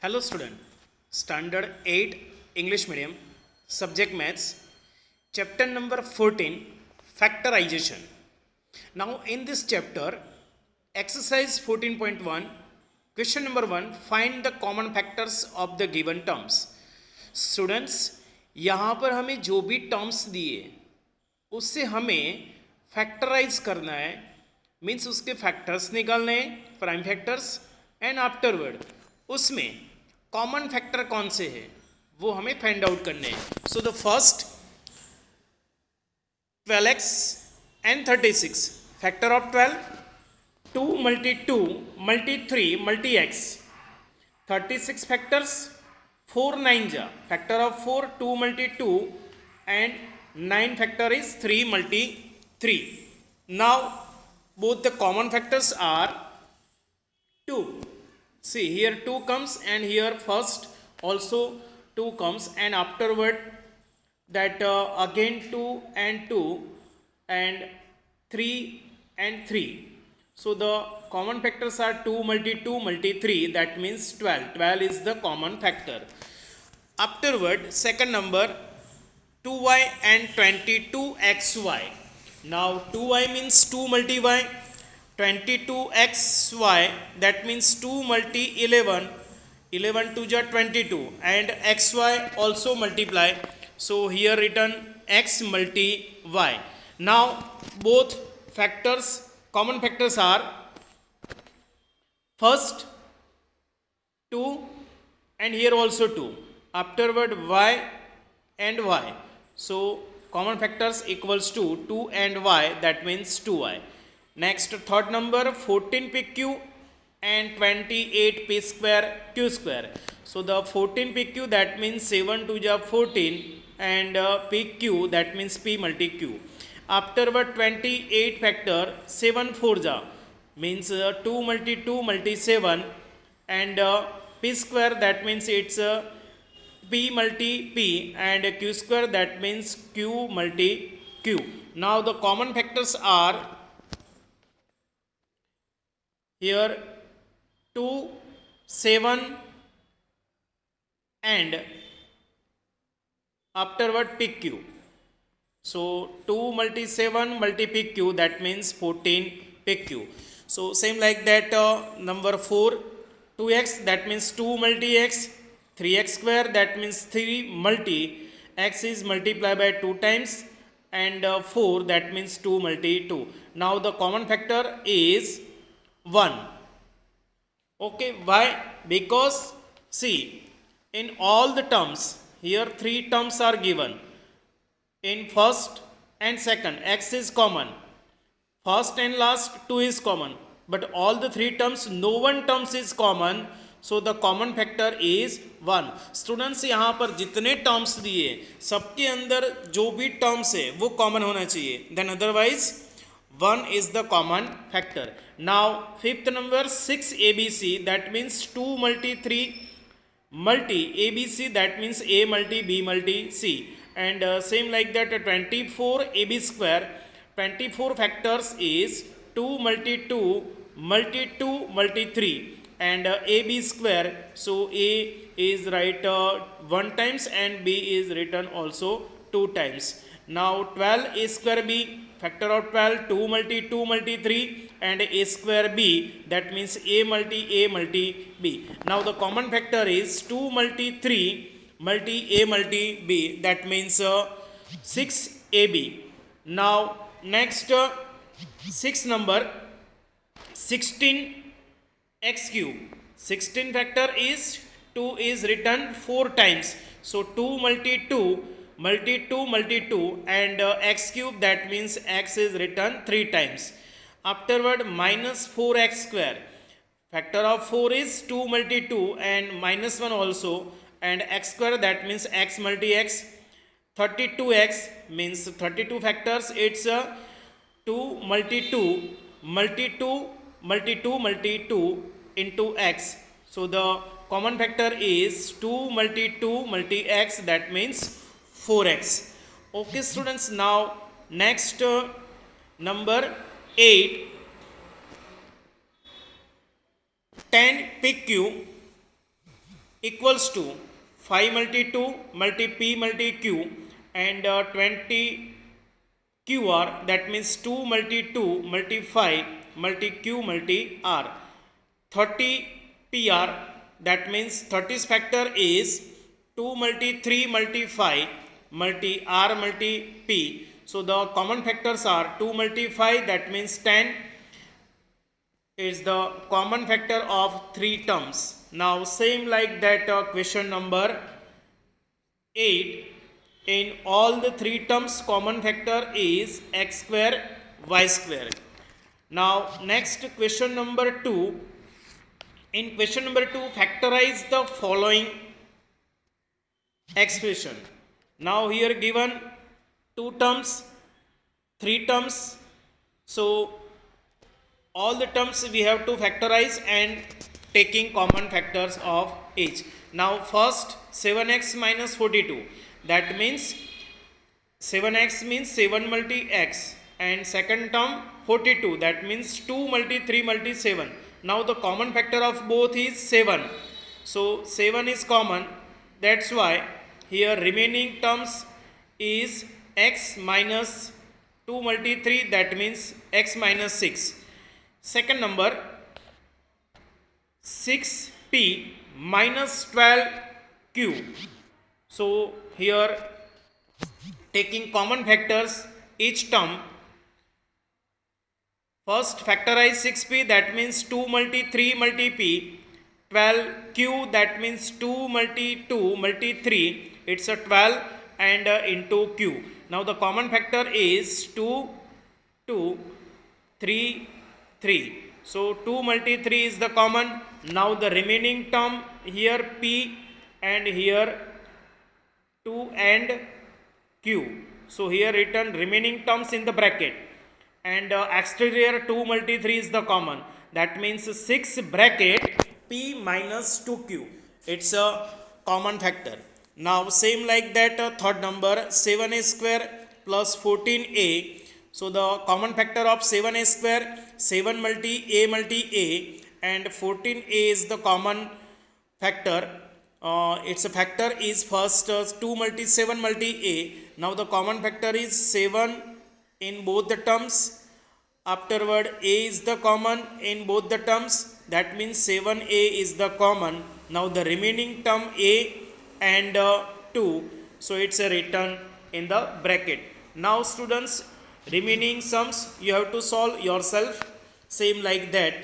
Hello student, Standard 8 English Medium, Subject Maths, Chapter number 14, Factorization. Now in this chapter, exercise 14.1, question number 1, find the common factors of the given terms. Students, यहाँ पर हमें जो भी terms दिए उससे हमें factorise करना है, मीन्स उसके फैक्टर्स निकालने हैं, प्राइम फैक्टर्स, एंड आफ्टरवर्ड उसमें कॉमन फैक्टर कौन से है वो हमें फाइंड आउट करने हैं. So the first 12x and 36 factor of 12 2 multi 2 multi 3 multi x 36 factors 4 9 ja factor of 4 2 multi 2 and 9 factor is 3 multi 3. Now both the common factors are 2. See here 2 comes and here first also 2 comes and afterward that again 2 and 2 and 3 and 3. So the common factors are 2 multi 2 multi 3, that means 12. 12 is the common factor. Afterward second number 2y and 22xy. Now 2y means 2 multi y, 22xy that means 2 multi 11, 11 to ja 22, and xy also multiply, so here written x multi y. Now both factors, common factors are first 2 and here also 2, afterward y and y, so common factors equals to 2 and y, that means 2y. Next third number 14 pq and 28 p square q square. So the 14 pq that means 7 to ja 14 and pq that means p multi q. Afterward 28 factor 7 4 ja means 2 multi 2 multi 7 and p square that means it's p multi p and q square that means q multi q. Now the common factors are here 2 7 and afterward pq, so 2 multi 7 multi pq that means 14 pq. So same like that number 4 2x that means 2 multi x, 3x square that means 3 multi x is multiplied by 2 times and 4 that means 2 multi 2. Now the common factor is 1. Okay, why? Because see in all the terms here 3 terms are given. In first and second x is common, first and last 2 is common, but all the 3 terms no one terms is common, so the common factor is 1. Students यहाँ पर जितने terms दिए सबके अंदर जो भी terms है वो common होना चाहिए, then otherwise 1 is the common factor. Now fifth number 6 abc that means 2 multi 3 multi abc that means a multi b multi c, and same like that 24 ab square, 24 factors is 2 multi 2 multi 2 multi 3 and ab square, so a is write 1 times and b is written also 2 times. Now 12 a square b, factor of 12 2 multi 2 multi 3 and a square b that means a multi b. Now the common factor is 2 multi 3 multi a multi b, that means 6 ab. Now next sixth number 16 x cube, 16 factor is 2 is written 4 times, so 2 multi 2 multi 2 multi 2 and x cube that means x is written 3 times. Afterward minus 4x square, factor of 4 is 2 multi 2 and minus 1 also, and x square that means x multi x. 32x means 32 factors, it's 2 multi 2 multi 2 multi 2 multi 2 into x, so the common factor is 2 multi 2 multi x, that means 4x. Okay students, now next number 8 10 pq equals to 5 multi 2 multi p multi q and 20 qr, that means 2 multi 2 multi 5 multi q multi r. 30 pr, that means 30's factor is 2 multi 3 multi 5 multi r multi p. So the common factors are 2 multi 5, that means 10 is the common factor of three terms. Now same like that question number 8, in all the three terms common factor is x square y square. Now next question number 2, in question number 2 factorize the following expression. Now here given two terms, three terms, so all the terms we have to factorize and taking common factors of each. Now first 7x minus 42, that means 7x means 7 multi x, and second term 42, that means 2 multi 3 multi 7. Now the common factor of both is 7, so 7 is common, that's why here remaining terms is x minus 2 multi 3, that means x minus 6. Second number 6p minus 12q. So here taking common factors each term, first factorize 6p, that means 2 multi 3 multi p, 12q, that means 2 multi 2 multi 3, it's a 12 and into q. Now the common factor is 2 2 3 3, so 2 multi 3 is the common. Now the remaining term here p and here 2 and q, so here written remaining terms in the bracket, and exterior 2 multi 3 is the common, that means 6 bracket p minus 2q, it's a common factor. Now same like that third number 7a square plus 14a. So the common factor of 7a square, 7 multi a, and 14a is the common factor. Its factor is first 2 multi 7 multi a. Now the common factor is 7 in both the terms. Afterward a is the common in both the terms, that means 7a is the common. Now the remaining term a and 2, so it's a written in the bracket. Now students, remaining sums you have to solve yourself, same like that.